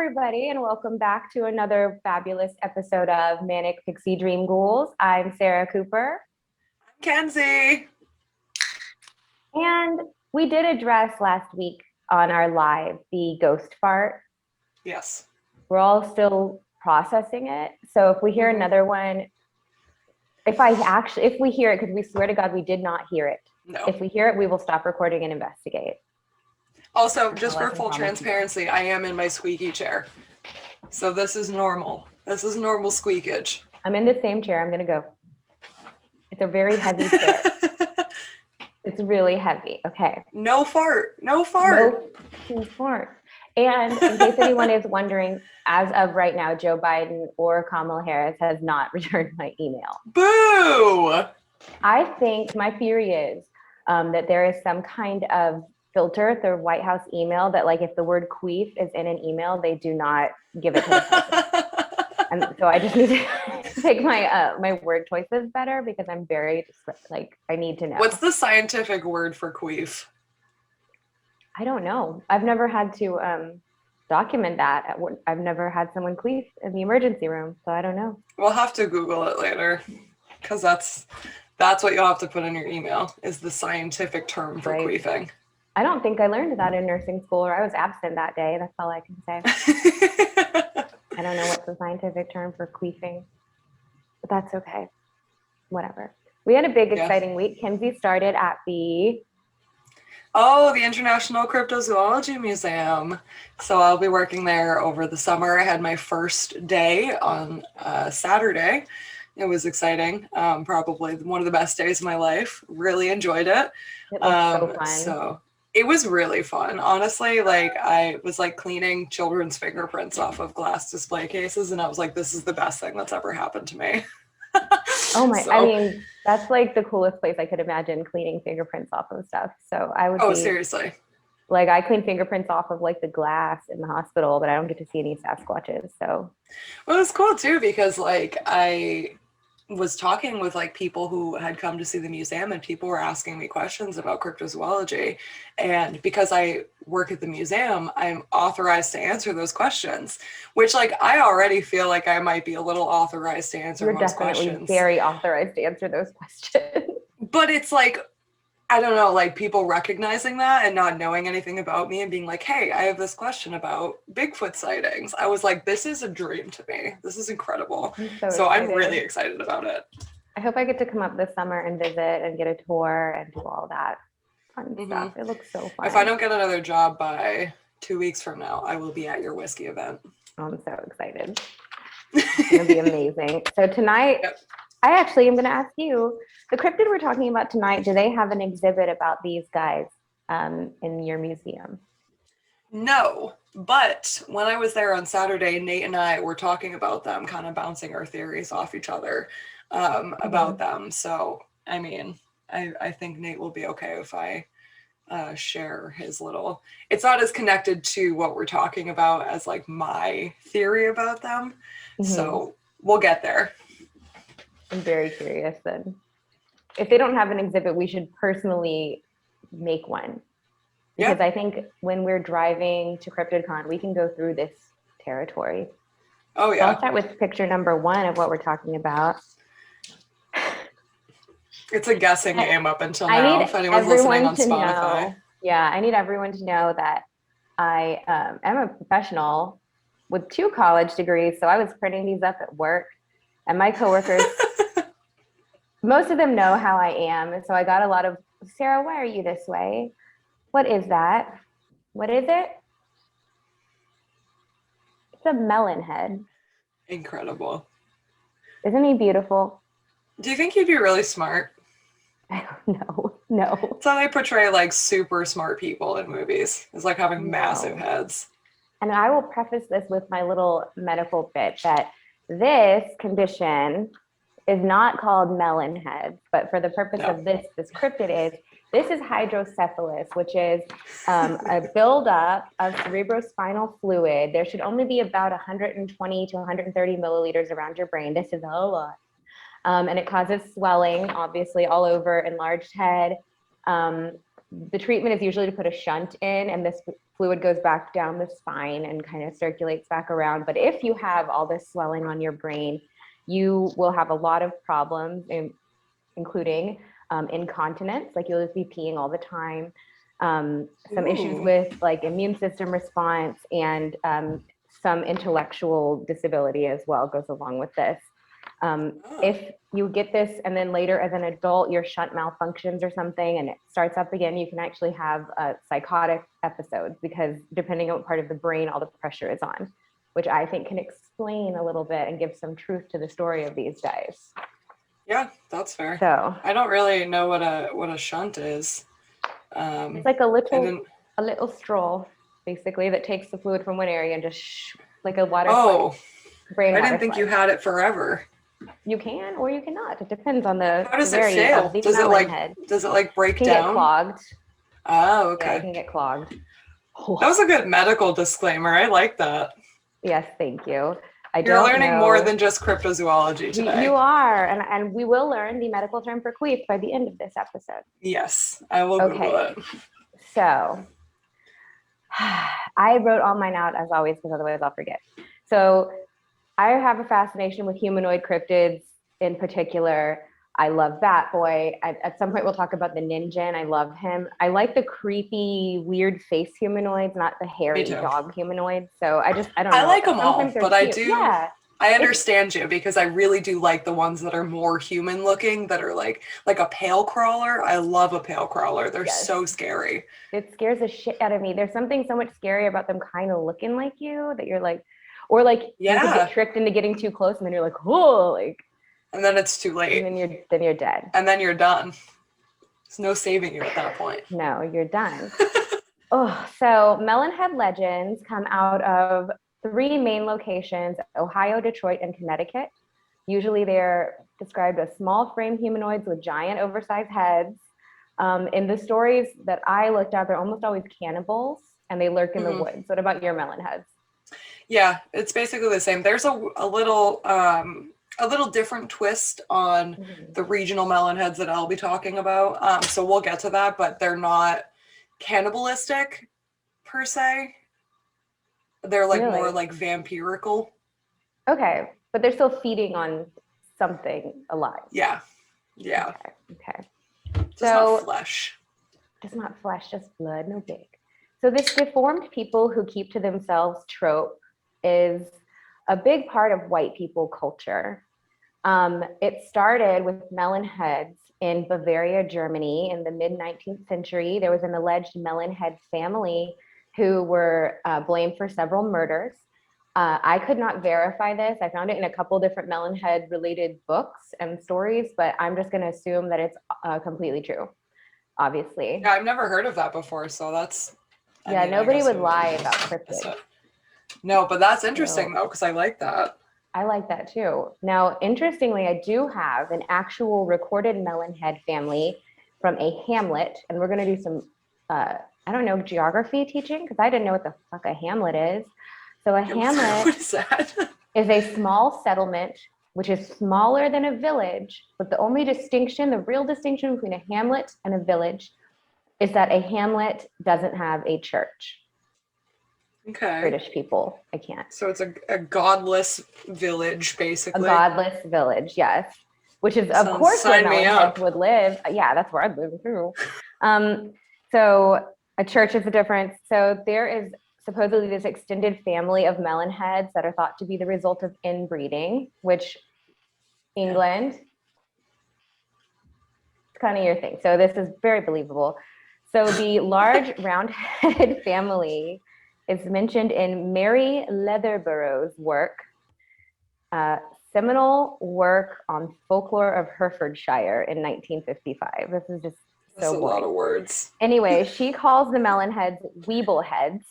everybody, and welcome back to another fabulous episode of Manic Pixie Dream Ghouls. I'm Sarah Cooper. Kenzie. And we did address last week on our live the ghost fart. Yes. We're all still processing it. So if we hear another one, if we hear it, because we swear to God we did not hear it. No. If we hear it, we will stop recording and investigate. Also, just for full transparency, I am in my squeaky chair. So this is normal. This is normal squeakage. I'm in the same chair. I'm going to go. It's a very heavy chair. It's really heavy. Okay. No fart. No fart. No fart. And in case anyone is wondering, as of right now, Joe Biden or Kamala Harris has not returned my email. Boo! I think my theory is that there is some kind of filter at the White House email that, like, if the word queef is in an email, they do not give it to the person. And so I just need to take my word choices better because I'm very I need to know. What's the scientific word for queef? I don't know. I've never had to document that. I've never had someone queef in the emergency room, so I don't know. We'll have to Google it later because that's what you'll have to put in your email is the scientific term for queefing. I don't think I learned that in nursing school, or I was absent that day. That's all I can say. I don't know what's the scientific term for queefing, but that's okay. Whatever. We had a big, exciting week. Kenzie started at the International Cryptozoology Museum. So I'll be working there over the summer. I had my first day on Saturday. It was exciting. Probably one of the best days of my life. Really enjoyed it. It was so fun. So it was really fun. Honestly, like I was like cleaning children's fingerprints off of glass display cases, and I was like, this is the best thing that's ever happened to me. Oh my, I mean, that's like the coolest place I could imagine, cleaning fingerprints off of stuff. So I would seriously. Like I clean fingerprints off of like the glass in the hospital, but I don't get to see any Sasquatches. So well, it's cool too because like I was talking with like people who had come to see the museum, and people were asking me questions about cryptozoology, and because I work at the museum, I'm authorized to answer those questions, which like I already feel like I might be a little authorized to answer most questions. You're definitely very authorized to answer those questions. But it's like, I don't know, like people recognizing that and not knowing anything about me and being like, hey, I have this question about Bigfoot sightings. I was like, this is a dream to me. This is incredible. So I'm really excited about it. I hope I get to come up this summer and visit and get a tour and do all that fun stuff. It looks so fun. If I don't get another job by 2 weeks from now, I will be at your whiskey event. I'm so excited. It's going to be amazing. So tonight, I actually am going to ask you, the cryptid we're talking about tonight, do they have an exhibit about these guys in your museum? No, but when I was there on Saturday, Nate and I were talking about them, kind of bouncing our theories off each other about them. So, I mean, I think Nate will be okay if I share his little... It's not as connected to what we're talking about as like my theory about them. So we'll get there. I'm very curious then. If they don't have an exhibit, we should personally make one. Because I think when we're driving to CryptidCon, we can go through this territory. Oh, yeah. So I'll start with picture number 1 of what we're talking about. It's a guessing game up until now, if anyone's listening on Spotify. I need everyone to know that I am a professional with 2 college degrees, so I was printing these up at work. And my coworkers, most of them know how I am. And so I got a lot of, Sarah, why are you this way? What is that? What is it? It's a melon head. Incredible. Isn't he beautiful? Do you think he'd be really smart? I don't know. No. That's how they portray like super smart people in movies. It's like having massive heads. And I will preface this with my little medical bit that this condition is not called melon head, but for the purpose of this cryptid this is hydrocephalus, which is a buildup of cerebrospinal fluid. There should only be about 120 to 130 milliliters around your brain. This is a lot. And it causes swelling, obviously, all over enlarged head. the treatment is usually to put a shunt in, and this fluid goes back down the spine and kind of circulates back around. But if you have all this swelling on your brain, you will have a lot of problems, including incontinence, like you'll just be peeing all the time. Some issues with like immune system response, and some intellectual disability as well goes along with this. If you get this and then later as an adult your shunt malfunctions or something and it starts up again, you can actually have psychotic episodes, because depending on what part of the brain all the pressure is on, which I think can explain a little bit and give some truth to the story of these days. Yeah, that's fair. So I don't really know what a shunt is. It's like a little straw, basically, that takes the fluid from one area and just like a water slide. Brain I water didn't think slide. you had it forever. You can or you cannot. It depends on the How does it severity fail? of the Does melon head. Does it like break It can down? get clogged. Oh, okay. Yeah, it can get clogged. That was a good medical disclaimer. I like that. Yes, thank you. You're learning more than just cryptozoology today. You are, and we will learn the medical term for queef by the end of this episode. Yes, I will Google it. So, I wrote all mine out as always, because otherwise I'll forget. So, I have a fascination with humanoid cryptids in particular. I love Bat Boy. At some point, we'll talk about the Ninja. I love him. I like the creepy, weird face humanoids, not the hairy dog humanoids. So I don't know. I like them all, but cute. I do. Yeah. I understand you, because I really do like the ones that are more human looking, that are like a pale crawler. I love a pale crawler. They're so scary. It scares the shit out of me. There's something so much scary about them kind of looking like you that you're like, or like you could get tricked into getting too close, and then you're like, oh, like. And then it's too late. And then you're dead. And then you're done. There's no saving you at that point. No, you're done. So Melonhead legends come out of 3 main locations: Ohio, Detroit, and Connecticut. Usually they're described as small frame humanoids with giant oversized heads. In the stories that I looked at, they're almost always cannibals, and they lurk in the woods. What about your Melonheads? Yeah, it's basically the same. There's a little different twist on the regional melonheads that I'll be talking about. So we'll get to that, but they're not cannibalistic per se. They're like more like vampirical. Okay, but they're still feeding on something alive. Yeah. Okay. Just not flesh. Just not flesh, just blood, no big. So this deformed people who keep to themselves trope is a big part of white people culture. It started with Melonheads in Bavaria, Germany in the mid-19th century. There was an alleged Melonhead family who were blamed for several murders. I could not verify this. I found it in a couple different Melonhead related books and stories, but I'm just going to assume that it's completely true, obviously. Yeah, I've never heard of that before, so that's... nobody would lie about cryptids. No, but that's interesting though, because I like that. I like that too. Now, interestingly, I do have an actual recorded Melonhead family from a hamlet, and we're going to do some, geography teaching, because I didn't know what the fuck a hamlet is. So a hamlet what is that? is a small settlement, which is smaller than a village, but the real distinction between a hamlet and a village is that a hamlet doesn't have a church. Okay. British people, I can't. So it's a godless village, basically. A godless village, yes. Which is, of course, where Melonheads would live. Yeah, that's where I'd live too. So a church is the difference. So there is supposedly this extended family of Melonheads that are thought to be the result of inbreeding, which England, it's kind of your thing. So this is very believable. So the large round-headed family is mentioned in Mary Leatherborough's work, seminal work on folklore of Herefordshire in 1955. This is just so boring. A lot of words. Anyway, she calls the Melonheads Weeble Heads,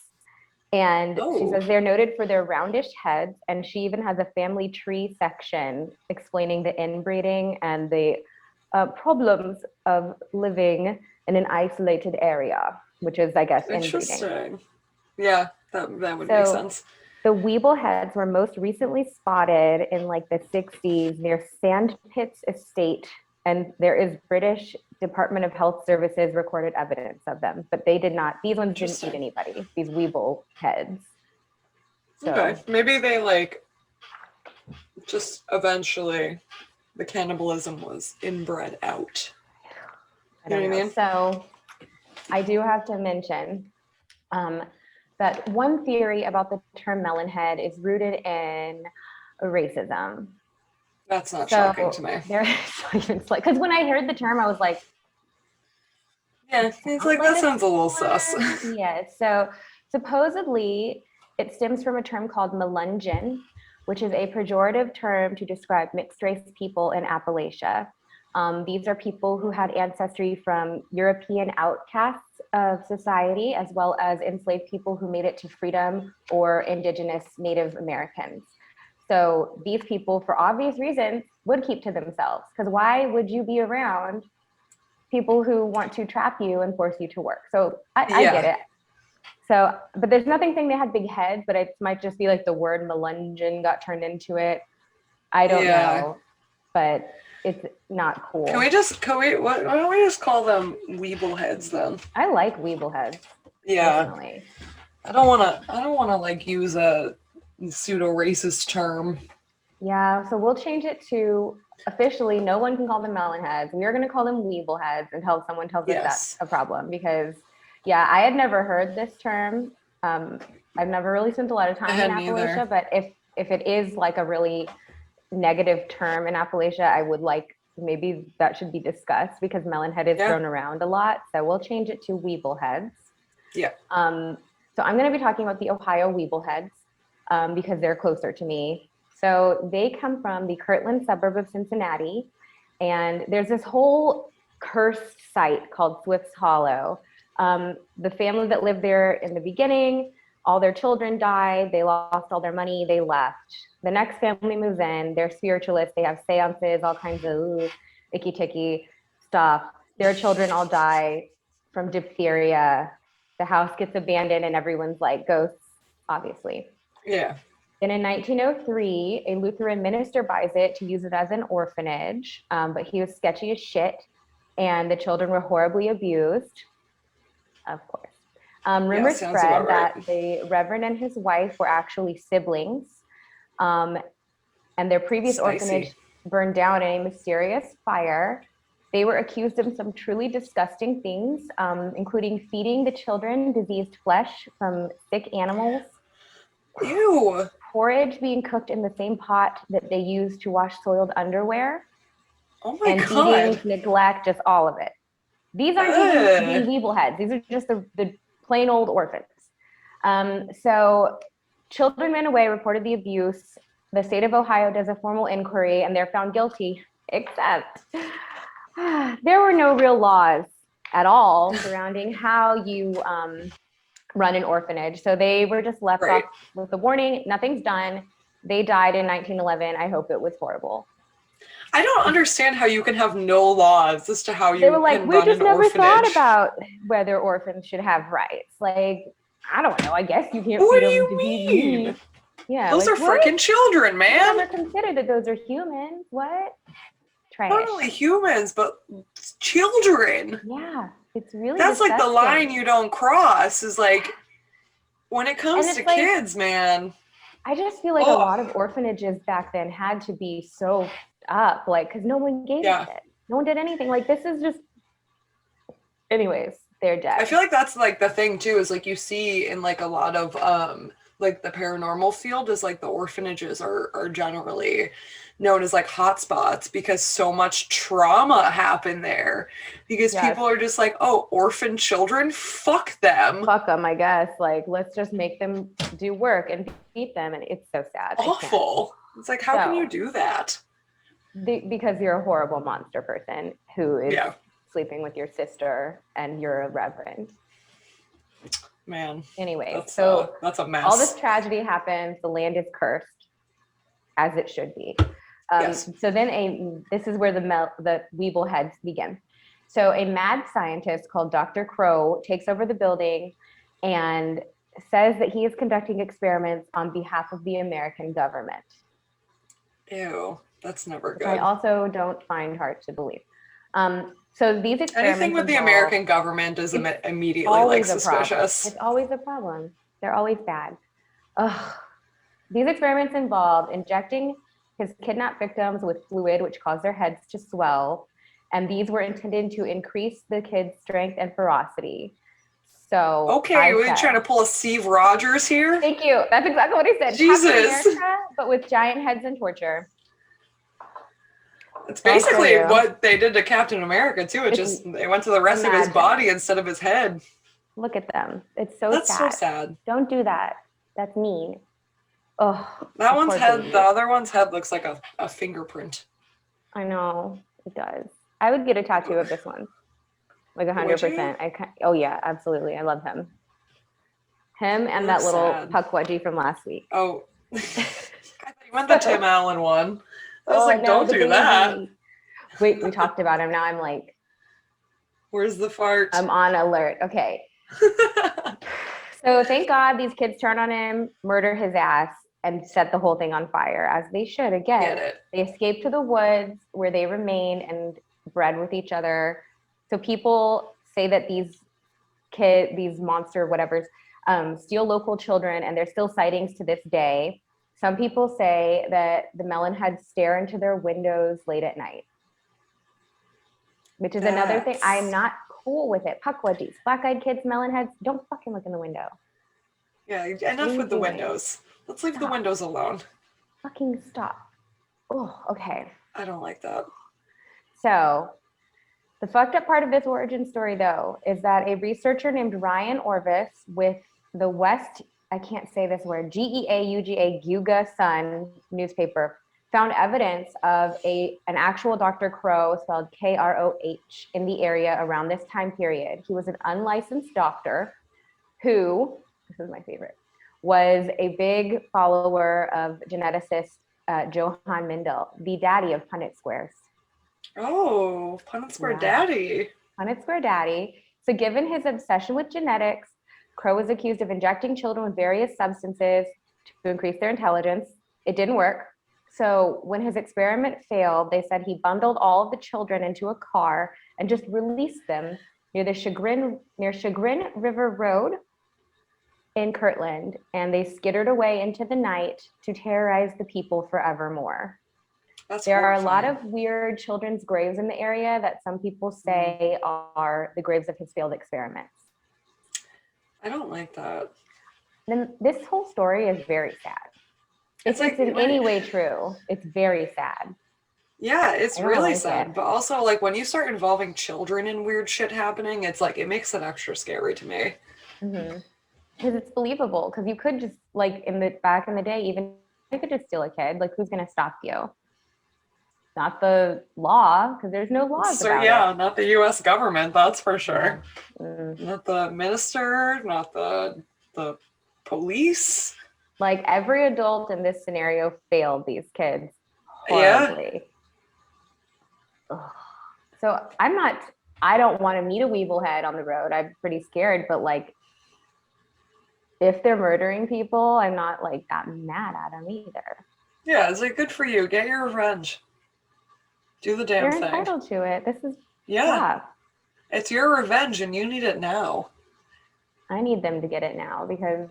and she says they're noted for their roundish heads, and she even has a family tree section explaining the inbreeding and the problems of living in an isolated area, which is, I guess, interesting. Inbreeding. Yeah, that would make sense. The Weeble Heads were most recently spotted in like the 60s near Sandpits Estate, and there is British Department of Health Services recorded evidence of them, but they did not. These ones didn't eat Interesting. anybody. These Weeble heads. So Okay, maybe they like just eventually the cannibalism was inbred out. I You know don't what I know. mean? So I do have to mention that one theory about the term melonhead is rooted in racism. That's not shocking So to me. there's even like, because when I heard the term, I was like, Yeah, it's like that sounds a little sus. Yes. So supposedly it stems from a term called Melungeon, which is a pejorative term to describe mixed race people in Appalachia. These are people who had ancestry from European outcasts of society, as well as enslaved people who made it to freedom or indigenous Native Americans. So these people, for obvious reasons, would keep to themselves. Because why would you be around people who want to trap you and force you to work? So I get it. So, but there's nothing saying they had big heads, but it might just be like the word Melungeon got turned into it. I don't know, but it's not cool. Why don't we just call them Weeble Heads then? I like Weeble Heads. Yeah. Personally. I don't wanna like use a pseudo racist term. Yeah, so we'll change it to officially no one can call them melon heads. We are gonna call them Weeble Heads until someone tells us that's a problem, because yeah, I had never heard this term. I've never really spent a lot of time in Appalachia, but if it is like a really negative term in Appalachia, I would like, maybe that should be discussed, because melonhead is thrown around a lot. So we'll change it to Weeble Heads. Yeah. So I'm going to be talking about the Ohio Weeble Heads because they're closer to me. So they come from the Kirtland suburb of Cincinnati, and there's this whole cursed site called Swift's Hollow. The family that lived there in the beginning, all their children died, they lost all their money, they left. The next family moves in, they're spiritualists, they have seances, all kinds of icky ticky stuff. Their children all die from diphtheria. The house gets abandoned and everyone's like ghosts, obviously. Yeah. Then in 1903, a Lutheran minister buys it to use it as an orphanage, but he was sketchy as shit, and the children were horribly abused, of course. Rumors spread that the Reverend and his wife were actually siblings, and their previous orphanage burned down in a mysterious fire. They were accused of some truly disgusting things, including feeding the children diseased flesh from sick animals. Ew. Porridge being cooked in the same pot that they used to wash soiled underwear. Oh my and God. Beating, neglect, just all of it. These aren't even being Weeble Heads. These are just the plain old orphans. So children ran away, reported the abuse. The state of Ohio does a formal inquiry and they're found guilty, except there were no real laws at all surrounding how you run an orphanage. So they were just left off with the warning, nothing's done. They died in 1911. I hope it was horrible. I don't understand how you can have no laws as to how you. They were like, we just never thought about whether orphans should have rights. Like, I don't know. I guess you can't. What do you mean? Yeah, those are freaking children, man. I never considered that those are humans. What? Trash. Not only humans, but children. Yeah, it's really. That's disgusting. Like the line you don't cross. Is like when it comes to kids, man. I just feel like a lot of orphanages back then had to be so up, like, because no one gave a shit. No one did anything. Like, this is just. Anyways, they're dead. I feel like that's like the thing too, is like you see in like a lot of like the paranormal field is like the orphanages are generally known as like hotspots because so much trauma happened there. Because people are just like, oh, orphan children, fuck them. Fuck them, I guess. Like, let's just make them do work and beat them, and it's so sad. Awful. It's like, how can you do that? Because you're a horrible monster person who is sleeping with your sister and you're a reverend. Man. Anyway, that's a mess. All this tragedy happens. The land is cursed, as it should be. So then this is where the Weeble Heads begin. So a mad scientist called Dr. Crow takes over the building and says that he is conducting experiments on behalf of the American government. Ew, that's never good. I also don't find hard to believe. So these experiments Anything with the involve- American government is immediately like always a problem. suspicious. It's always a problem. They're always bad. Ugh. These experiments involved injecting his kidnapped victims with fluid, which caused their heads to swell. And these were intended to increase the kids' strength and ferocity. So Okay, we're trying to pull a Steve Rogers here. Thank you. That's exactly what he said. Jesus. Captain America, but with giant heads and torture. It's basically what they did to Captain America too. They went to the rest of his body instead of his head. Look at them. It's so sad. That's so sad. Don't do that. That's mean. Oh, that one's head, the other one's head looks like a fingerprint. I know, it does. I would get a tattoo of this one. Like 100%. Oh yeah, absolutely. I love him. Him and that little puck wedgie from last week. Oh, I thought you meant the Tim Allen one. I was like, don't do that. Wait, we talked about him. Now I'm like, where's the fart? I'm on alert. Okay. So thank God these kids turn on him, murder his ass, and set the whole thing on fire, as they should. Again, they escaped to the woods where they remained and bred with each other. So people say that these monster whatevers, steal local children, and there's still sightings to this day. Some people say that the melon heads stare into their windows late at night, which is another thing. I'm not cool with it. Puck wedgies, black-eyed kids, melon heads, don't fucking look in the window. Yeah, enough with the windows. Let's leave the windows alone. Fucking stop. Oh, okay. I don't like that. So the fucked up part of this origin story, though, is that a researcher named Ryan Orvis with the West, I can't say this word, Guga Sun newspaper, found evidence of an actual Dr. Crow, spelled Kroh, in the area around this time period. He was an unlicensed doctor who, this is my favorite, was a big follower of geneticist Johann Mendel, the daddy of Punnett squares. Oh, Punnett square daddy. Punnett square daddy. So given his obsession with genetics, Crow was accused of injecting children with various substances to increase their intelligence. It didn't work. So when his experiment failed, they said he bundled all of the children into a car and just released them near Chagrin River Road in Kirtland, and they skittered away into the night to terrorize the people forevermore. There are a lot of weird children's graves in the area that some people say are the graves of his failed experiments. I don't like that. Then this whole story is very sad. If it's in any way true, it's very sad. Yeah, it's really sad. But also, like, when you start involving children in weird shit happening, it's like, it makes it extra scary to me. Mm-hmm. Because it's believable. Because you could just, like, back in the day, even you could just steal a kid. Like, who's going to stop you? Not the law, because there's no laws about it. Not the U.S. government, that's for sure. Mm. Not the minister, not the police. Like, every adult in this scenario failed these kids horribly. Yeah. So I don't want to meet a Weeble Head on the road. I'm pretty scared, but like, if they're murdering people, I'm not like that mad at them either. Yeah, it's like, good for you. Get your revenge. Do the damn thing. You're entitled to it. This is It's your revenge and you need it now. I need them to get it now, because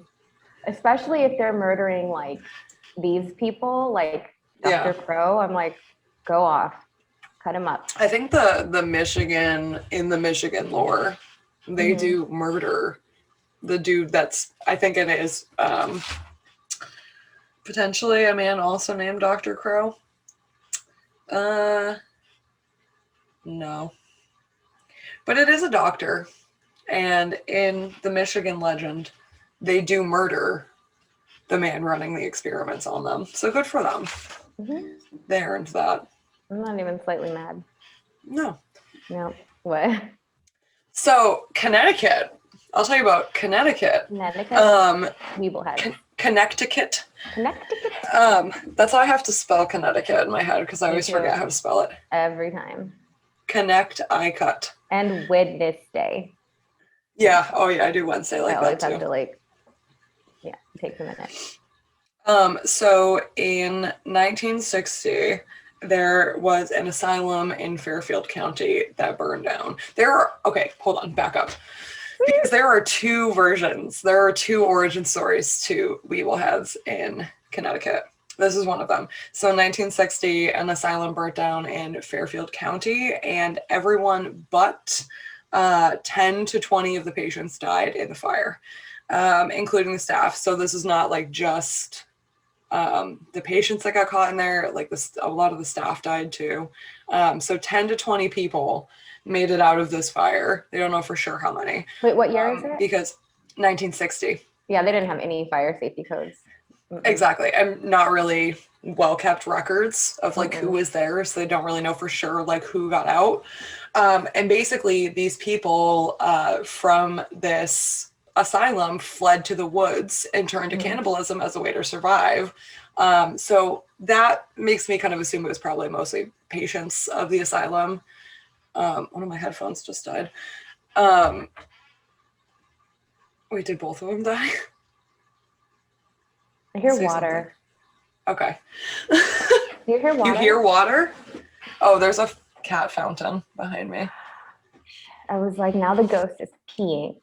especially if they're murdering like these people, like Dr. Crow, I'm like, go off. Cut him up. I think the Michigan, in the Michigan lore, they do murder the dude that's, I think it is potentially a man also named Dr. Crow. No. But it is a doctor. And in the Michigan legend, they do murder the man running the experiments on them. So good for them. Mm-hmm. They earned that. I'm not even slightly mad. No. What? So Connecticut. I'll tell you about Connecticut. Weeble Heads. Connecticut. That's how I have to spell Connecticut in my head, because I always forget how to spell it. Every time. Connecticut. And Wednesday. Yeah. Oh yeah, I do Wednesday like that too. I always have to like, it takes a minute. So in 1960, there was an asylum in Fairfield County that burned down. Okay, hold on, back up. Because there are two versions. There are two origin stories to Weeble Heads in Connecticut. This is one of them. So in 1960, an asylum burnt down in Fairfield County, and everyone but 10 to 20 of the patients died in the fire, including the staff. So this is not like just the patients that got caught in there, like a lot of the staff died too. So 10 to 20 people made it out of this fire. They don't know for sure how many. Wait, what year is it? Because 1960. Yeah, they didn't have any fire safety codes. Exactly. And not really well-kept records of like who was there, so they don't really know for sure like who got out. And basically these people from this asylum fled to the woods and turned to cannibalism as a way to survive. So that makes me kind of assume it was probably mostly patients of the asylum. One of my headphones just died. Wait, did both of them die? I hear water. Something. Okay. You hear water? You hear water? Oh, there's a cat fountain behind me. I was like, now the ghost is peeing.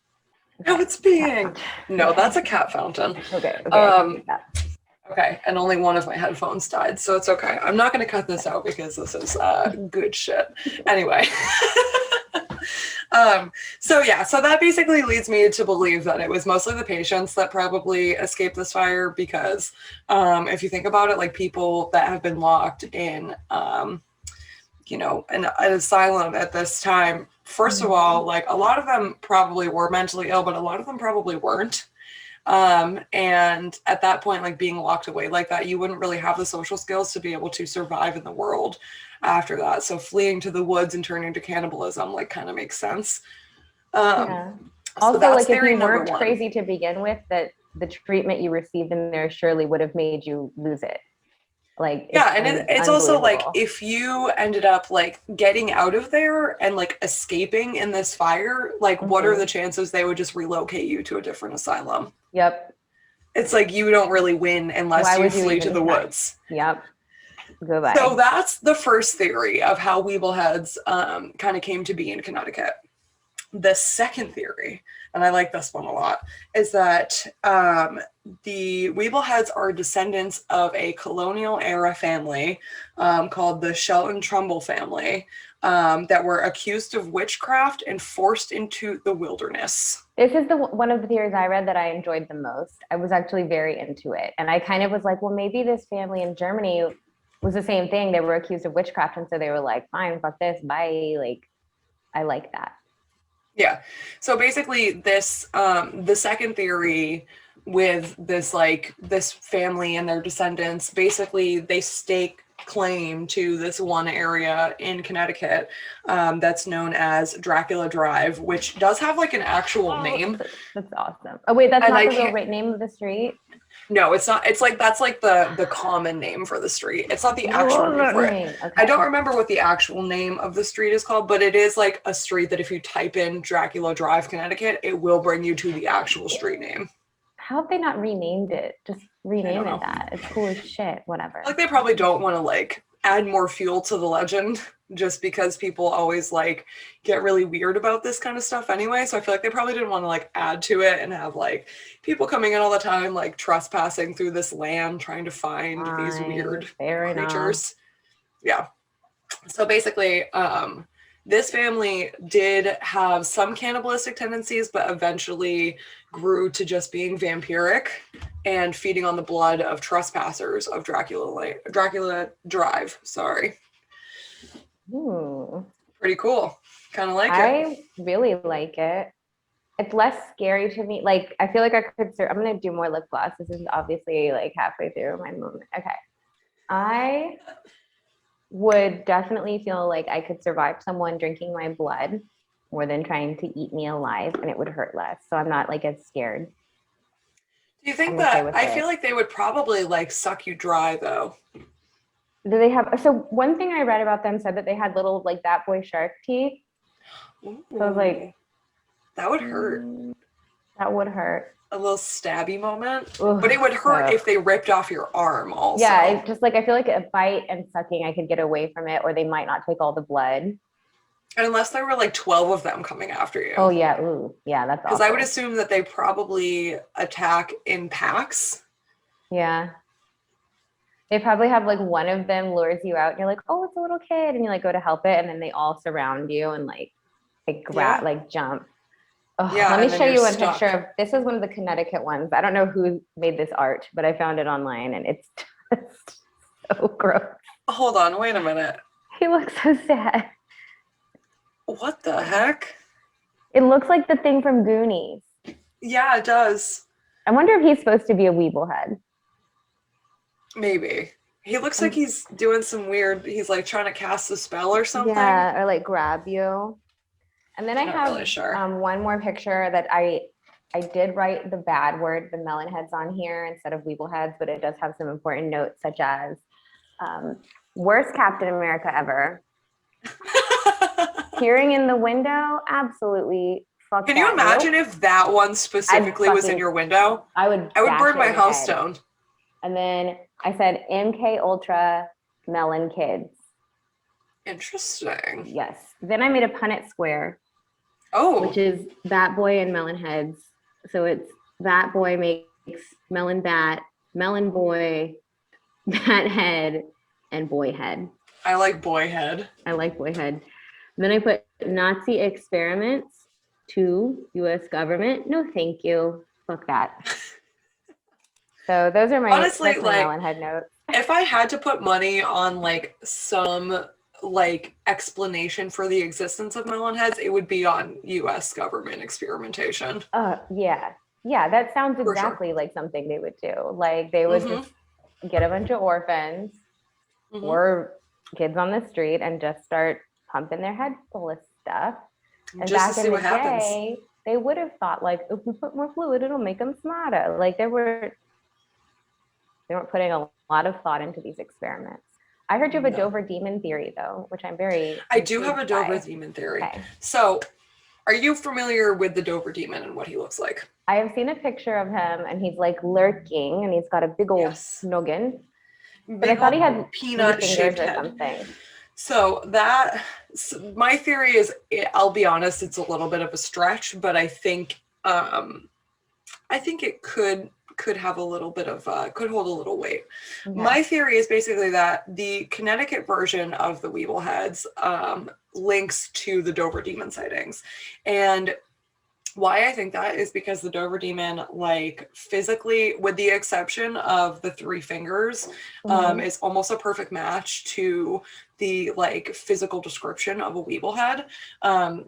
No, it's peeing. No, that's a cat fountain. Okay. Okay, and only one of my headphones died, so it's okay. I'm not going to cut this out because this is good shit. Anyway. So that basically leads me to believe that it was mostly the patients that probably escaped this fire because if you think about it, like people that have been locked in, an asylum at this time, first of all, like a lot of them probably were mentally ill, but a lot of them probably weren't. And at that point, like being locked away like that, you wouldn't really have the social skills to be able to survive in the world after that. So fleeing to the woods and turning to cannibalism like kind of makes sense. Yeah. So also, like if you weren't one. crazy to begin with, that the treatment you received in there surely would have made you lose it. Like it's also like if you ended up like getting out of there and like escaping in this fire, like what are the chances they would just relocate you to a different asylum? Yep. It's like you don't really win unless you flee to the woods. Yep. Goodbye. So that's the first theory of how Weeble Heads kind of came to be in Connecticut. The second theory, and I like this one a lot, is that the Weeble Heads are descendants of a colonial era family called the Shelton Trumbull family that were accused of witchcraft and forced into the wilderness. This is one of the theories I read that I enjoyed the most. I was actually very into it. And I kind of was like, well, maybe this family in Germany was the same thing. They were accused of witchcraft. And so they were like, fine, fuck this, bye. Like, I like that. Yeah. So basically this, the second theory with this, like this family and their descendants, basically they stake claim to this one area in Connecticut that's known as Dracula Drive, which does have like an actual name. That's awesome. Oh wait, that's not the real name of the street? No, it's not. It's like that's like the common name for the street. It's not the actual name for it. Okay. I don't remember what the actual name of the street is called, but it is like a street that if you type in Dracula Drive, Connecticut, it will bring you to the actual street name. How have they not renamed it? Just rename it that. It's cool as shit. Whatever. Like they probably don't want to like add more fuel to the legend just because people always like get really weird about this kind of stuff anyway. So I feel like they probably didn't want to like add to it and have like people coming in all the time, like trespassing through this land, trying to find these weird creatures. Yeah. So basically, this family did have some cannibalistic tendencies, but eventually grew to just being vampiric and feeding on the blood of trespassers of Dracula Drive. Sorry. Pretty cool. Kind of like it. I really like it. It's less scary to me. Like, I feel like I could, I'm going to do more lip gloss. This is obviously like halfway through my moment. Okay. I would definitely feel like I could survive someone drinking my blood more than trying to eat me alive, and it would hurt less. So I'm not like as scared. Do you think that, I feel like they would probably like suck you dry though. Do they have, so one thing I read about them said that they had little like that boy shark teeth. Ooh, so I was like, that would hurt. That would hurt. A little stabby moment. Ugh, But it would hurt so if they ripped off your arm also. yeah, just like I feel like a bite and sucking, I could get away from it, or they might not take all the blood. Unless there were like 12 of them coming after you. Oh yeah, ooh, yeah, that's Because awful. I would assume that they probably attack in packs. Yeah. They probably have like one of them lures you out and you're like, oh, it's a little kid. And you like go to help it. And then they all surround you and like grab, like jump. Oh, Yeah, let me and then show you're you a stuck. picture of this is one of the Connecticut ones. I don't know who made this art, but I found it online and it's just so gross. Hold on, wait a minute. He looks so sad. What the heck? It looks like the thing from Goonies. Yeah, it does. I wonder if he's supposed to be a Weeble head. Maybe. He looks like he's doing some weird, he's like trying to cast a spell or something. Yeah, or like grab you. And then I Not have really sure. one more picture that I did write the bad word, the melon heads on here instead of Weeble heads, but it does have some important notes such as worst Captain America ever. Peering in the window, absolutely. Fuck Can that. you imagine Nope. if that one specifically was in your window? I would burn my house down. And then I said MK Ultra Melon Kids. Interesting. Yes. Then I made a Punnett square. Oh. Which is Bat Boy and Melon Heads. So it's Bat Boy makes Melon Bat, Melon Boy, Bat Head, and Boy Head. I like Boy Head. I like Boy Head. Then I put Nazi experiments to U.S. government. No, thank you. Fuck that. So those are my honestly my like Melon Head notes. If I had to put money on like some like explanation for the existence of melon heads, it would be on U.S. government experimentation. Yeah, that sounds exactly like something they would do. Like they would just get a bunch of orphans or kids on the street and just start pumping their head full of stuff. And just back to see in the what happens. day, they would have thought like, if we put more fluid, it'll make them smarter. Like they weren't putting a lot of thought into these experiments. I heard you have a Dover demon theory though, which I'm very I do have a Dover demon theory. Okay. So are you familiar with the Dover demon and what he looks like? I have seen a picture of him and he's like lurking and he's got a big old noggin. But I thought he had peanut shaped or head. something. So my theory is, I'll be honest, it's a little bit of a stretch, but I think it could have a little bit of could hold a little weight. Okay. My theory is basically that the Connecticut version of the Weeble Heads links to the Dover demon sightings. And why I think that is because the Dover demon, like physically, with the exception of the 3 fingers, is almost a perfect match to the like physical description of a Weeble head.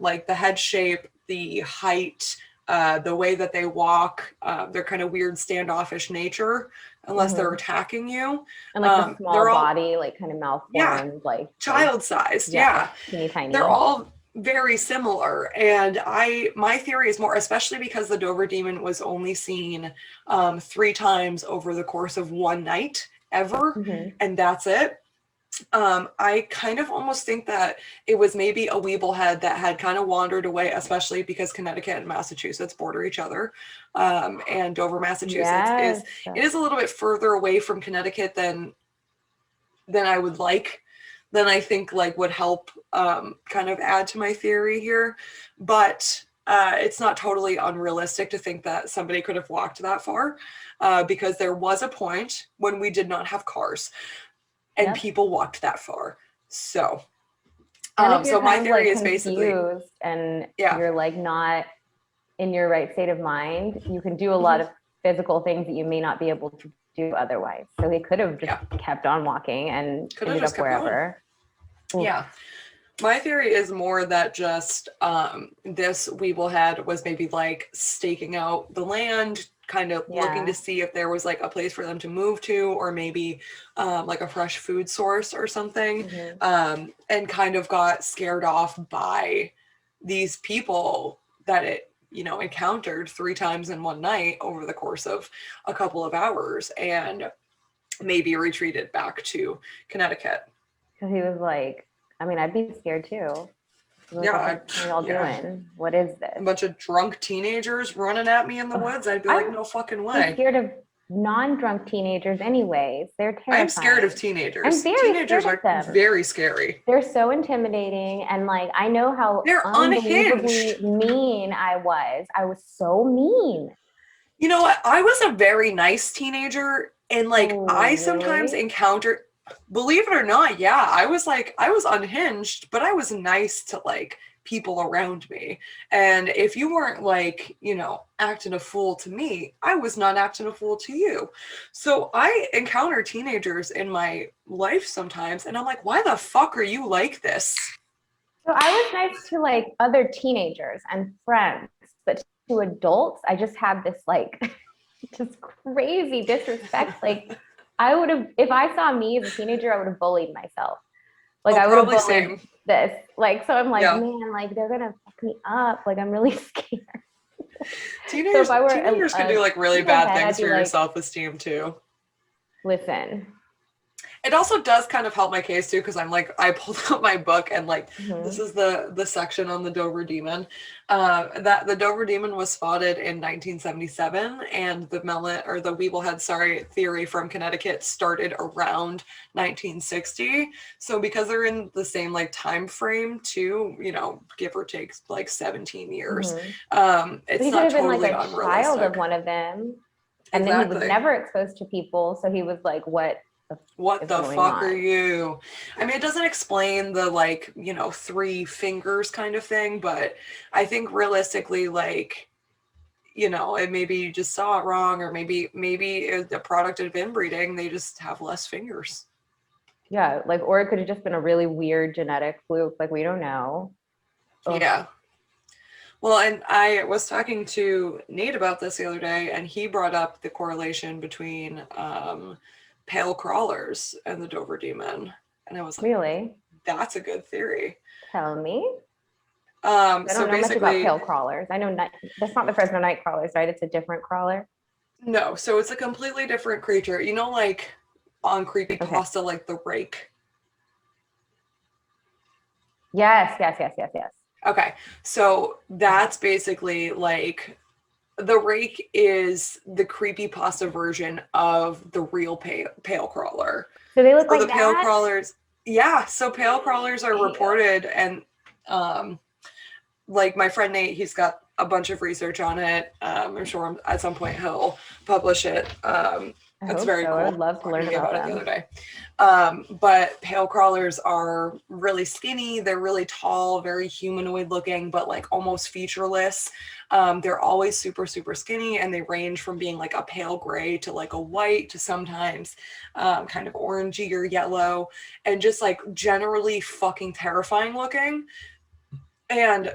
Like the head shape, the height, the way that they walk, their kind of weird standoffish nature, unless they're attacking you. And like the small body, like kind of malformed, like child-sized. Yeah. Teeny tiny. They're all very similar. And my theory is more, especially because the Dover demon was only seen 3 times over the course of one night ever. And that's it. I kind of almost think that it was maybe a Weeble head that had kind of wandered away, especially because Connecticut and Massachusetts border each other. And Dover, Massachusetts is a little bit further away from Connecticut than I would like, than I think like would help kind of add to my theory here. But it's not totally unrealistic to think that somebody could have walked that far because there was a point when we did not have cars. And people walked that far. So, so my theory is basically, and you're like not in your right state of mind, you can do a lot of physical things that you may not be able to do otherwise. So they could have just kept on walking and ended up wherever. Yeah. My theory is more that just this Weeble head was maybe like staking out the land, kind of looking to see if there was like a place for them to move to, or maybe like a fresh food source or something, and kind of got scared off by these people that it, encountered 3 times in one night over the course of a couple of hours, and maybe retreated back to Connecticut. Because he was like, I mean, I'd be scared too. Like, Yeah, what are y'all doing? What is a this? bunch of drunk teenagers running at me in the woods. I'd be like, no fucking I'm way. scared of non-drunk teenagers anyways. They're terrifying. I'm scared of teenagers. I'm very Teenagers scared of are them. very scary. They're so intimidating, and like I know how They're unbelievably unhinged. mean I was. I was so mean. You know what? I was a very nice teenager, and like I Oh, sometimes really? encountered, believe it or not, yeah, I was unhinged, but I was nice to like people around me. And if you weren't like, acting a fool to me, I was not acting a fool to you. So I encounter teenagers in my life sometimes, and I'm like, why the fuck are you like this? So I was nice to like other teenagers and friends, but to adults, I just had this like just crazy disrespect. Like I would have, if I saw me as a teenager, I would have bullied myself. Like Oh, I would have probably bullied same. this. Like, so I'm like, Yeah. man, like they're gonna fuck me up. Like I'm really scared. Teenagers, if I were teenagers can do like really bad head, things I'd for be your like, self-esteem too. listen. It also does kind of help my case too, because I'm like, I pulled out my book and like this Mhm. is the section on the Dover Demon. That the Dover Demon was spotted in 1977, and the Weeble Head, theory from Connecticut started around 1960. So because they're in the same like time frame too, give or take like 17 years, it's He could not have been like totally a child unrealistic. of one of them. And then he was Exactly. never exposed to people. So he was like, what What is the going fuck are on? you? I mean, it doesn't explain the like, three fingers kind of thing, but I think realistically, like, it maybe you just saw it wrong, or maybe it's a product of inbreeding. They just have less fingers. Yeah, like, or it could have just been a really weird genetic fluke. Like, we don't know. Ugh. Yeah. Well, and I was talking to Nate about this the other day, and he brought up the correlation between pale crawlers and the Dover Demon. And I was like, Really? that's a good theory. Tell me. I So don't know much about basically, pale crawlers. I know that's not the Fresno night crawlers, right? It's a different crawler. no, so it's a completely different creature. Like on Okay. creepypasta, like the rake. Yes, yes, yes, yes, yes. Okay, so that's basically like the rake is the creepypasta version of the real pale crawler. So they look So like the pale that? crawlers, yeah. So pale crawlers are Ew. reported, and like my friend Nate, he's got a bunch of research on it. I'm sure at some point he'll publish it. I It's hope very so. I cool. would love to learn Talking about about it the other them. day. But pale crawlers are really skinny. They're really tall, very humanoid looking, but like almost featureless. They're always super, super skinny, and they range from being like a pale gray to like a white to sometimes kind of orangey or yellow, and just like generally fucking terrifying looking. And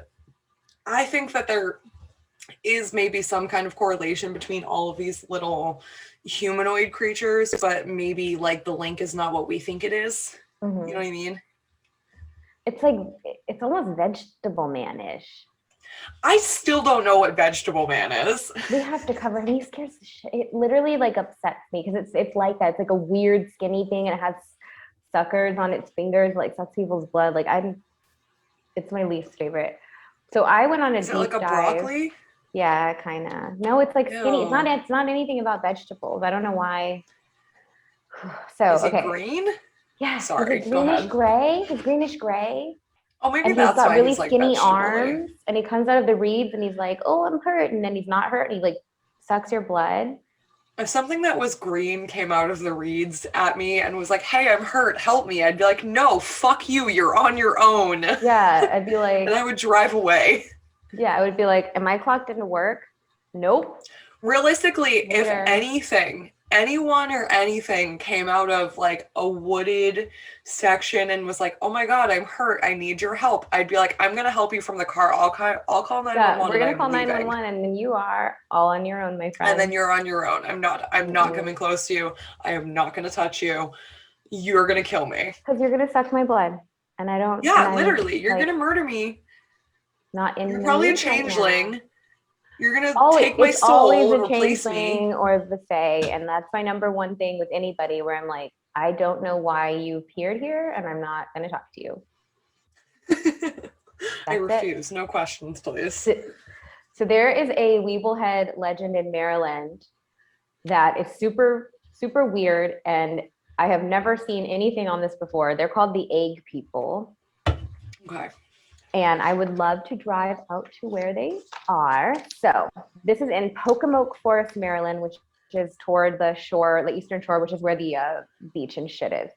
I think that there is maybe some kind of correlation between all of these little humanoid creatures, but maybe like the link is not what we think it is. You know what I mean? It's like, it's almost vegetable man-ish. I still don't know what vegetable man is. We have to cover him. He scares the shit. It literally like upsets me because it's like that. It's like a weird skinny thing, and it has suckers on its fingers, like sucks people's blood. It's my least favorite. So I went on a Is it like deep a dive. broccoli? Yeah, kind of. No, it's like skinny. It's not. Ew. It's not anything about vegetables. I don't know why. So Is it okay, green? yeah. Is Sorry, it go greenish ahead. gray? It's greenish gray, Oh, maybe and he's that's got why really he's like skinny vegetable-y. arms. And he comes out of the reeds, and he's like, "Oh, I'm hurt," and then he's not hurt, and he like sucks your blood. If something that was green came out of the reeds at me and was like, hey, I'm hurt, help me, I'd be like, no, fuck you, you're on your own. Yeah, I'd be And like, I would drive away. yeah, I would be like, am I clocked into work? Nope. Realistically, if Later. anything, anyone or anything came out of like a wooded section and was like, oh my God, I'm hurt, I need your help, I'd be like, I'm going to help you from the car. I'll call 911 Yeah, we're and gonna I'm call leaving. 911, and then you are all on your own, my friend. And then you're on your own. I'm not coming close to you. I am not going to touch you. You're going to kill me. Because you're gonna suck my blood, and I don't. Yeah, and literally. You're like, going to murder me. Not in You're the probably a mood right now. changeling. You're going to Always, take my it's soul always and a replace me. changeling or the fae, and that's my number one thing with anybody. Where I'm like, I don't know why you appeared here, and I'm not gonna talk to you. I That's it. refuse. No questions, please. So there is a Weeble Head legend in Maryland that is super, super weird. And I have never seen anything on this before. They're called the Egg People. Okay. And I would love to drive out to where they are. So this is in Pocomoke Forest, Maryland, which is toward the shore, the eastern shore, which is where the beach and shit is.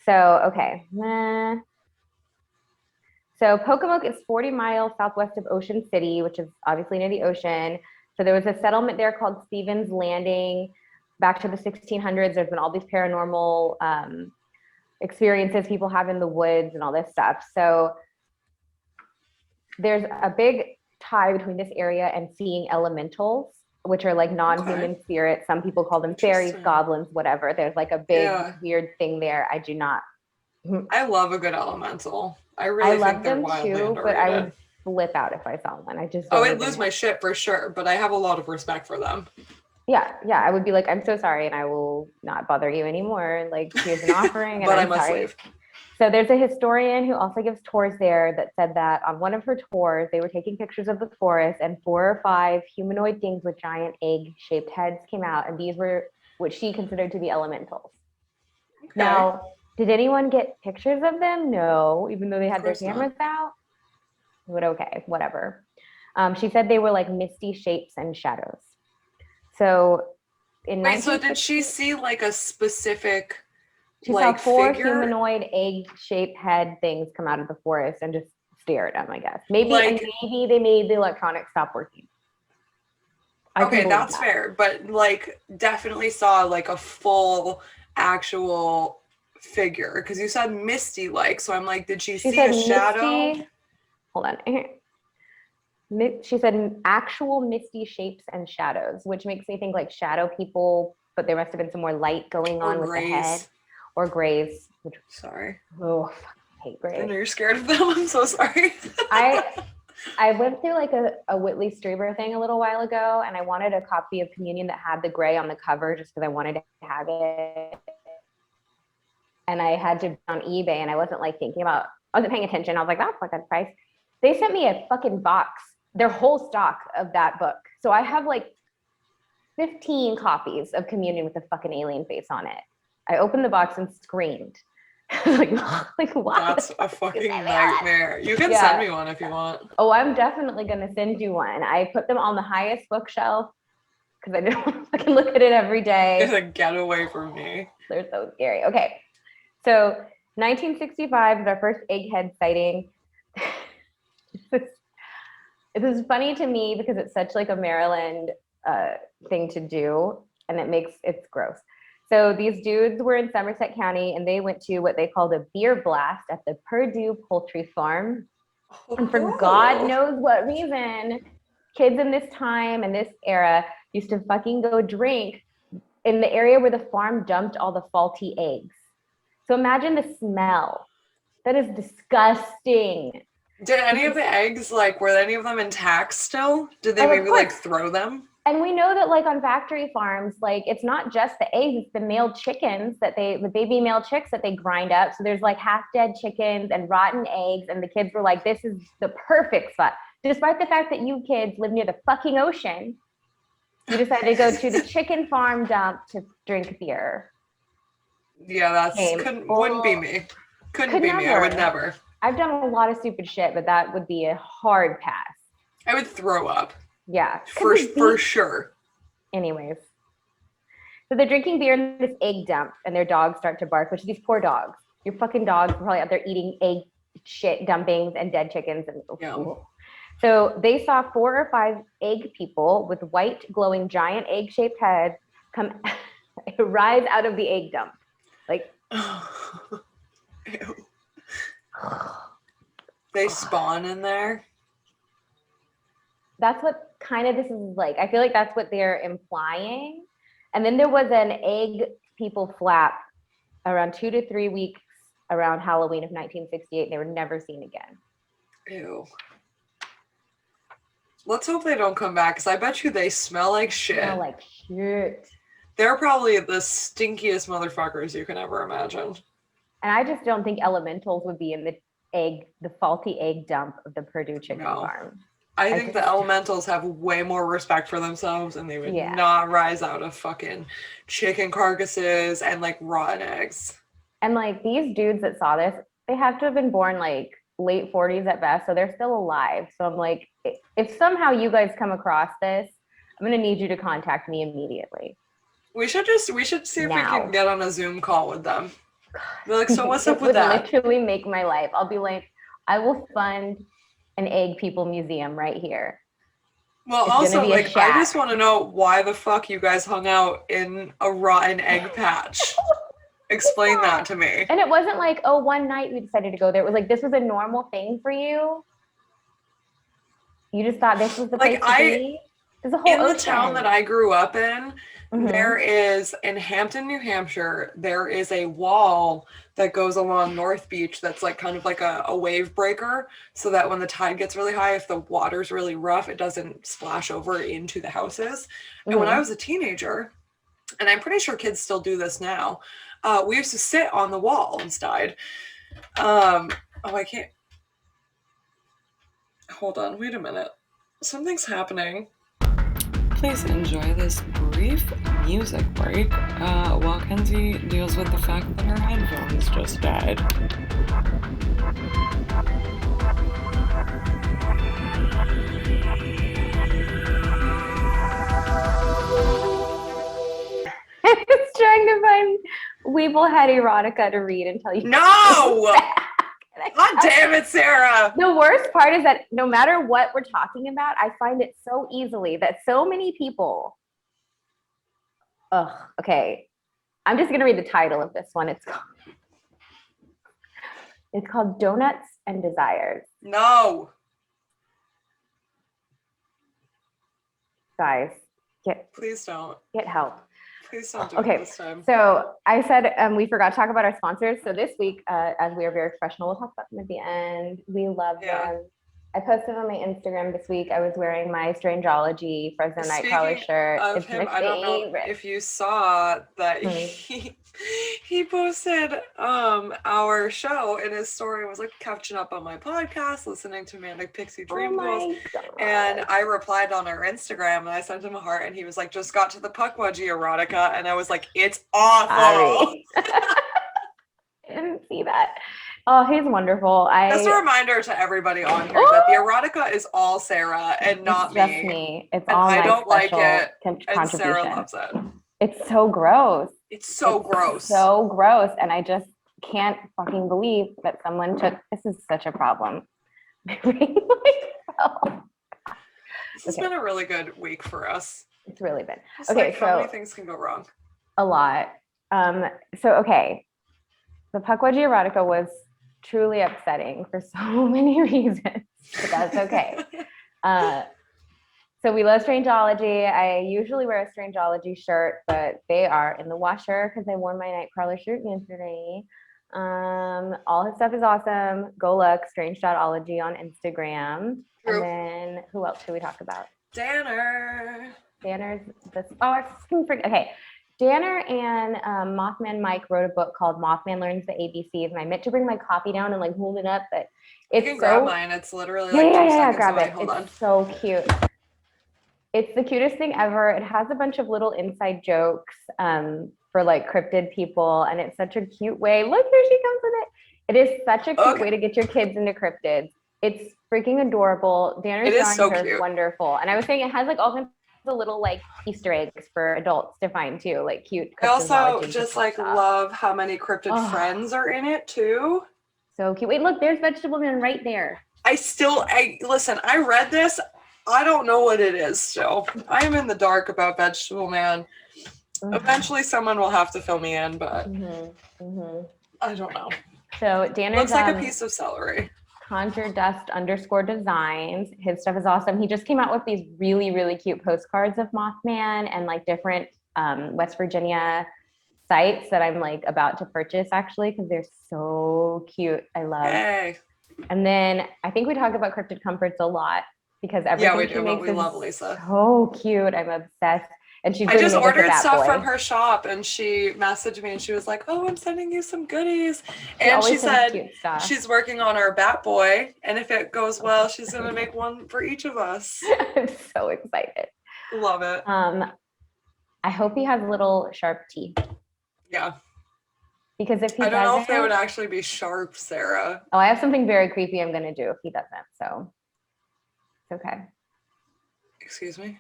So, okay. So Pocomoke is 40 miles southwest of Ocean City, which is obviously near the ocean. So there was a settlement there called Stevens Landing. Back to the 1600s, there's been all these paranormal experiences people have in the woods and all this stuff. So there's a big tie between this area and seeing elementals, which are like non-human spirits. Some people call them fairies, goblins, whatever. There's like a big weird thing there. I do not. I love a good elemental. I really think they're wildly underrated. But I would flip out if I saw one. I just I'd lose my shit for sure, but I have a lot of respect for them. Yeah, I would be like, I'm so sorry, and I will not bother you anymore. Like, here's an offering, and but I'm I must sorry. leave. So there's a historian who also gives tours there that said that on one of her tours, they were taking pictures of the forest, and 4 or 5 humanoid things with giant egg-shaped heads came out, and these were what she considered to be elementals. Okay. Now, did anyone get pictures of them? No, even though they had their cameras out. But okay, whatever. She said they were like misty shapes and shadows. So so did she see like a specific She saw 4 humanoid egg-shaped head things come out of the forest and just stare at them, I guess. Maybe they made the electronics stop working. Okay, that's fair. But like definitely saw like a full actual figure, because you said misty like, so I'm like, did she see a shadow? Misty, hold on. She said actual misty shapes and shadows, which makes me think like shadow people, but there must have been some more light going on with the head. Or grays. Sorry. Oh, I hate grays. I know you're scared of them. I'm so sorry. I went through like a Whitley Strieber thing a little while ago, and I wanted a copy of Communion that had the gray on the cover just because I wanted to have it. And I had to on eBay, and I wasn't like I wasn't paying attention. I was like, that's like a price. They sent me a fucking box, their whole stock of that book. So I have like 15 copies of Communion with the fucking alien face on it. I opened the box and screamed. like what? That's a fucking nightmare. You can send me one if you want. Oh, I'm definitely gonna send you one. I put them on the highest bookshelf because I didn't want to fucking look at it every day. It's like, get away from me. They're so scary. Okay, so 1965 is our first egghead sighting. This is funny to me because it's such like a Maryland thing to do, and it's gross. So these dudes were in Somerset County, and they went to what they called a beer blast at the Purdue Poultry Farm. And for God knows what reason, kids in this time and this era used to fucking go drink in the area where the farm dumped all the faulty eggs. So imagine the smell. That is disgusting. Did any of the eggs, like, were any of them intact still? Did they maybe like throw them? And we know that like on factory farms, like it's not just the eggs, it's the male chickens the baby male chicks that they grind up. So there's like half dead chickens and rotten eggs. And the kids were like, this is the perfect spot. Despite the fact that you kids live near the fucking ocean, you decided to go to the chicken farm dump to drink beer. Yeah, wouldn't be me. Couldn't be me. I would never. I've done a lot of stupid shit, but that would be a hard pass. I would throw up. Yeah. For sure. Anyways. So they're drinking beer in this egg dump, and their dogs start to bark, which these poor dogs. Your fucking dogs are probably out there eating egg shit dumpings and dead chickens. So they saw 4 or 5 egg people with white, glowing, giant egg-shaped heads rise out of the egg dump. Like, ew. They spawn in there. That's what kind of this is like. I feel like that's what they're implying. And then there was an egg people flap around 2 to 3 weeks around Halloween of 1968. They were never seen again. Ew. Let's hope they don't come back, because I bet you they smell like shit. They're probably the stinkiest motherfuckers you can ever imagine. And I just don't think elementals would be in the the faulty egg dump of the Purdue chicken No. farm. I think the elementals have way more respect for themselves, and they would Yeah. not rise out of fucking chicken carcasses and like rotten eggs. And like these dudes that saw this, they have to have been born like late 40s at best, so they're still alive. So I'm like, if somehow you guys come across this, I'm gonna need you to contact me immediately. We should see if we can get on a Zoom call with them. Be like, so what's up with that? It would literally make my life. I'll be like, I will fund an egg people museum right here. Well, It's also, gonna be a like, I just shack. want to know why the fuck you guys hung out in a rotten egg patch. Explain that to me. And it wasn't like, oh, one night we decided to go there. It was like, this was a normal thing for you. You just thought this was the place to be. There's a whole in ocean. the town that I grew up in, Mhm. there is, in Hampton, New Hampshire, there is a wall that goes along North Beach that's like kind of like a wave breaker, so that when the tide gets really high, if the water's really rough, it doesn't splash over into the houses. And when I was a teenager, and I'm pretty sure kids still do this now, we used to sit on the wall instead. I can't. Hold on, wait a minute. Something's happening. Please enjoy this brief music break while Kenzie deals with the fact that her headphones just died. I was trying to find Weeble Head erotica to read and tell you. No! God damn it, Sarah! The worst part is that no matter what we're talking about, I find it so easily that so many people. Okay. I'm just gonna read the title of this one. It's called Donuts and Desires. No. Guys, please don't. Get help. Please don't do it this time. So I said we forgot to talk about our sponsors. So this week, as we are very professional, we'll talk about them at the end. We love them. I posted on my Instagram this week. I was wearing my Strangeology Fresno Nightcrawler shirt. It's him, I don't know if you saw that he posted our show in his story. Was like catching up on my podcast, listening to Manic Pixie Dream Ghouls, and I replied on our Instagram and I sent him a heart, and he was like, "Just got to the Puckwudgie erotica," and I was like, "It's awful." I didn't see that. Oh, he's wonderful. Just a reminder to everybody on here that the erotica is all Sarah and not me. It's just me. It's all I my don't like it, and Sarah loves it. It's so gross. It's so gross. So gross, and I just can't fucking believe that someone took. This is such a problem. This has been a really good week for us. It's really been. It's like how many things can go wrong? A lot. The Puckwudgie erotica was truly upsetting for so many reasons, but that's okay. So we love Strangeology. I usually wear a Strangeology shirt, but they are in the washer because I wore my Nightcrawler shirt yesterday. All his stuff is awesome. Go look, Strange.ology on Instagram. True. And then who else should we talk about? Danner's this. Oh, okay. Danner and Mothman Mike wrote a book called Mothman Learns the ABCs, and I meant to bring my copy down and like hold it up, but it's you can grab mine. It's literally like 2 seconds grab away. it. Hold on. It's so cute. It's the cutest thing ever. It has a bunch of little inside jokes for like cryptid people, and it's such a cute way. Look, here she comes with it. It is such a cute way to get your kids into cryptids. It's freaking adorable. Danner's drawings are wonderful, and I was saying it has like all kinds of little like Easter eggs for adults to find too, like cute. I also just like love how many cryptid friends are in it too. So cute. Wait, look, there's Vegetable Man right there. Listen, I read this. I don't know what it is still. I am in the dark about Vegetable Man. Eventually someone will have to fill me in, but I don't know. So Danner looks like a piece of celery. Conjure Dust _designs. His stuff is awesome. He just came out with these really, really cute postcards of Mothman and like different West Virginia sites that I'm like about to purchase actually because they're so cute. I love. Hey. And then I think we talk about Cryptid Comforts a lot because everything we do, but we love Lisa. So cute. I'm obsessed. And she's I going to just make us a ordered bat stuff boy. from her shop, and she messaged me and she was like, "Oh, I'm sending you some goodies." She And always she sends said cute stuff. she's working on our bat boy, and if it goes well, she's gonna make one for each of us. I'm so excited. Love it. I hope he has little sharp teeth. Yeah. Because if he I don't know if they would doesn't- actually be sharp, Sarah. Oh, I have something very creepy I'm going to do if he doesn't. So it's okay. Excuse me?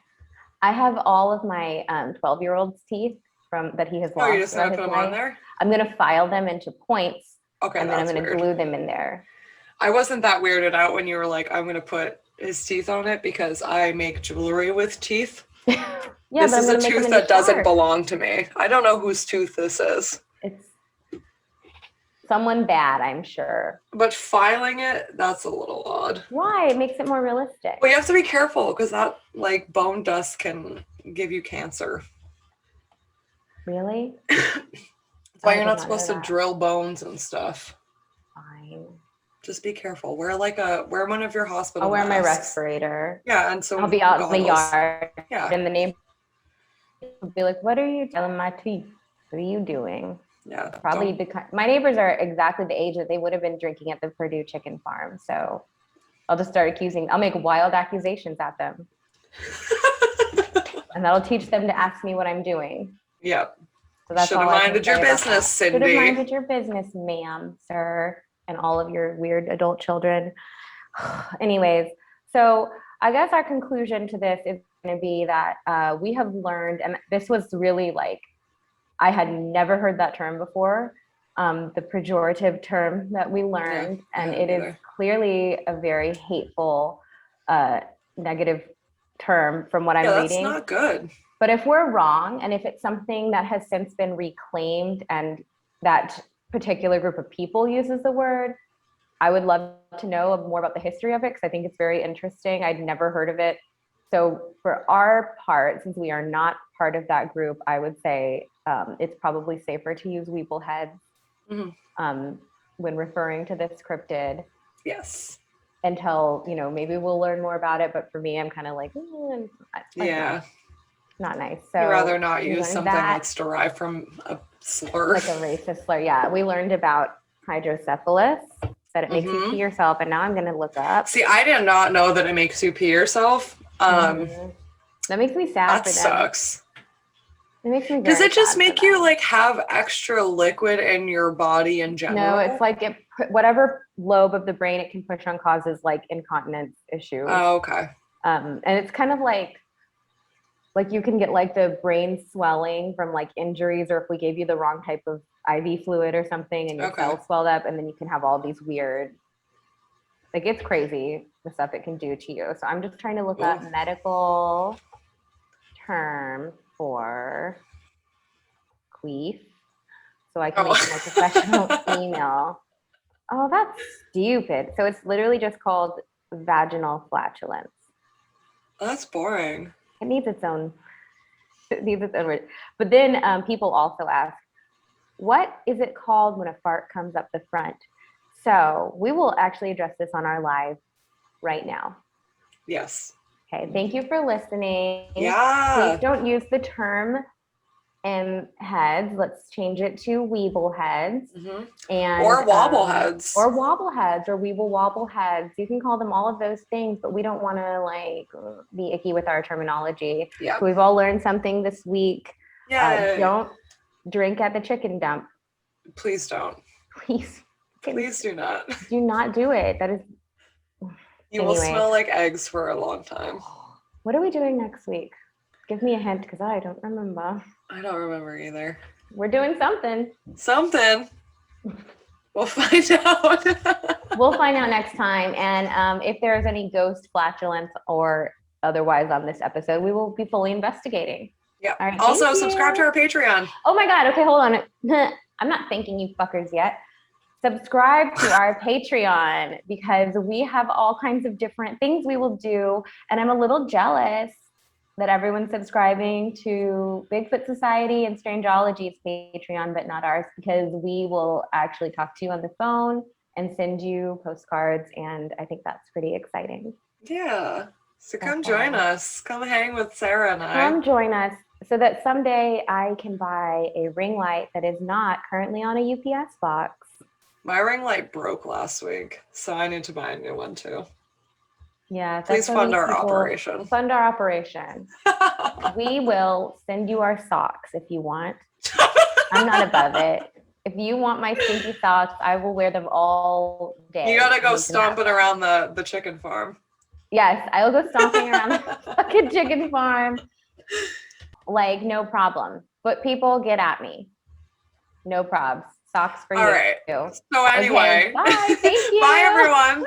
I have all of my 12-year-old's teeth from that he has lost. Oh, you're just gonna throughout put his them on life. there? I'm going to file them into points. Okay, And then I'm that's going to weird. glue them in there. I wasn't that weirded out when you were like, I'm gonna put his teeth on it because I make jewelry with teeth. Yeah, This but is I'm a gonna make them tooth into that doesn't sharks. belong to me. I don't know whose tooth this is. It's someone bad, I'm sure. But filing it, that's a little odd. Why? It makes it more realistic. Well, you have to be careful because that like bone dust can give you cancer. Really? That's why I you're did not not supposed know to that. drill bones and stuff. Fine. Just be careful. Wear one of your hospital I'll wear my masks. respirator. Yeah, and so I'll be out in the goggles. yard. Yeah. And the neighbor will be like, what are you telling my teeth? What are you doing? Yeah. Probably my neighbors are exactly the age that they would have been drinking at the Purdue chicken farm. So I'll just start I'll make wild accusations at them. And that'll teach them to ask me what I'm doing. Yep. So that's Should have all I can minded your say about business, that. Cindy. Should have minded your business, ma'am, sir, and all of your weird adult children. Anyways, so I guess our conclusion to this is going to be that we have learned, and this was really like, I had never heard that term before, the pejorative term that we learned, and it is clearly a very hateful, negative term from what I'm reading. That's not good. But if we're wrong, and if it's something that has since been reclaimed and that particular group of people uses the word, I would love to know more about the history of it because I think it's very interesting. I'd never heard of it. So for our part, since we are not part of that group, I would say it's probably safer to use Weeble Heads when referring to this cryptid. Yes. Until, maybe we'll learn more about it. But for me, I'm kind of like, yeah. Not nice. So you'd rather not use something that's derived from a slur. Like a racist slur. Yeah. We learned about hydrocephalus, that it makes you pee yourself. And now I'm going to look up. See, I did not know that it makes you pee yourself. That makes me sad that for them. Sucks. It makes me very Does it just sad make you like have extra liquid in your body in general? No, it's like whatever lobe of the brain it can push on causes like incontinence issues. Oh, okay. And it's kind of like you can get like the brain swelling from like injuries, or if we gave you the wrong type of IV fluid or something and your cells swelled up, and then you can have all these weird, like it's crazy the stuff it can do to you. So I'm just trying to look up medical term for queef so I can make it more professional email. Oh, that's stupid. So it's literally just called vaginal flatulence. That's boring. It needs its own word. But then people also ask, what is it called when a fart comes up the front? So we will actually address this on our live right now. Yes. Okay, thank you for listening. Yeah. Please don't use the term heads. Let's change it to Weeble Heads. And or Wobble Heads. Or Wobble Heads or Weeble Wobble Heads. You can call them all of those things, but we don't want to like be icky with our terminology. Yeah. So we've all learned something this week. Yeah. Don't drink at the chicken dump. Please don't. Please do not. Do not do it. That is. You will smell like eggs for a long time. What are we doing next week? Give me a hint because I don't remember. I don't remember either. We're doing something. We'll find out. We'll find out next time. And if there's any ghost flatulence or otherwise on this episode, we will be fully investigating. Yeah. Right, also, subscribe to our Patreon. Oh my God. Okay, hold on. I'm not thanking you fuckers yet. Subscribe to our Patreon because we have all kinds of different things we will do. And I'm a little jealous that everyone's subscribing to Bigfoot Society and Strangeology's Patreon, but not ours, because we will actually talk to you on the phone and send you postcards. And I think that's pretty exciting. Yeah. So come join us. Come hang with Sarah and I. Come join us. so that someday I can buy a ring light that is not currently on a UPS box. My ring light broke last week, so I need to buy a new one too. Yeah, Please that's why fund these our people operation. fund our operation. We will send you our socks if you want. I'm not above it. If you want my stinky socks, I will wear them all day. You gotta go You can have stomping them. around the chicken farm. Yes, I will go stomping around the fucking chicken farm. Like, no problem. But people get at me. No probs. Socks for All you. right. So Okay, anyway, bye. Thank you. bye everyone.